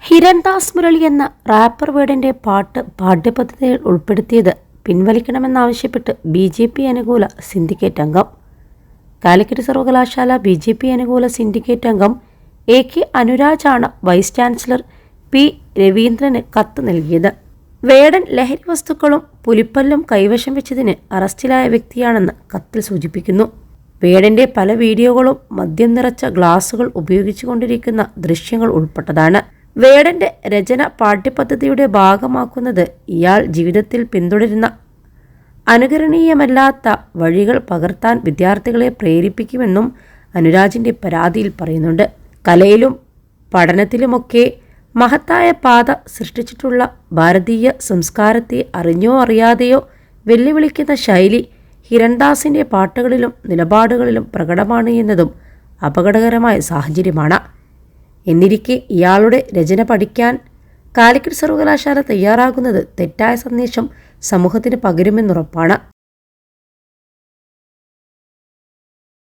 ഹിരൺദാസ് മുരളി എന്ന റാപ്പർ വേർഡിൻ്റെ പാട്ട് പാഠ്യപദ്ധതിയിൽ ഉൾപ്പെടുത്തിയത് പിൻവലിക്കണമെന്നാവശ്യപ്പെട്ട് BJP അനുകൂല സിൻഡിക്കേറ്റ് അംഗം. കാലിക്കറ്റ് സർവകലാശാല BJP അനുകൂല സിൻഡിക്കേറ്റ് അംഗം AK അനുരാജാണ് വൈസ് ചാൻസലർ P രവീന്ദ്രന് കത്ത് നൽകിയത്. വേടൻ ലഹരി വസ്തുക്കളും പുലിപ്പല്ലും കൈവശം വെച്ചതിന് അറസ്റ്റിലായ വ്യക്തിയാണെന്ന് കത്തിൽ സൂചിപ്പിക്കുന്നു. വേടൻ്റെ പല വീഡിയോകളും മദ്യം നിറച്ച ഗ്ലാസുകൾ ഉപയോഗിച്ചുകൊണ്ടിരിക്കുന്ന ദൃശ്യങ്ങൾ ഉൾപ്പെട്ടതാണ്. വേടൻ്റെ രചന പാഠ്യപദ്ധതിയുടെ ഭാഗമാക്കുന്നത് ഇയാൾ ജീവിതത്തിൽ പിന്തുടരുന്ന അനുകരണീയമല്ലാത്ത വഴികൾ പകർത്താൻ വിദ്യാർത്ഥികളെ പ്രേരിപ്പിക്കുമെന്നും അനുരാജിൻ്റെ പരാതിയിൽ പറയുന്നുണ്ട്. കലയിലും പഠനത്തിലുമൊക്കെ മഹത്തായ പാത സൃഷ്ടിച്ചിട്ടുള്ള ഭാരതീയ സംസ്കാരത്തെ അറിഞ്ഞോ അറിയാതെയോ വെല്ലുവിളിക്കുന്ന ശൈലി ഹിരൺദാസിൻ്റെ പാട്ടുകളിലും നിലപാടുകളിലും പ്രകടമാണ് എന്നതും അപകടകരമായ സാഹചര്യമാണ്. എന്നിരിക്കെ ഇയാളുടെ രചന പഠിക്കാൻ കാലിക്കറ്റ് സർവകലാശാല തയ്യാറാകുന്നത് തെറ്റായ സന്ദേശം സമൂഹത്തിന് പകരുമെന്നുറപ്പാണ്.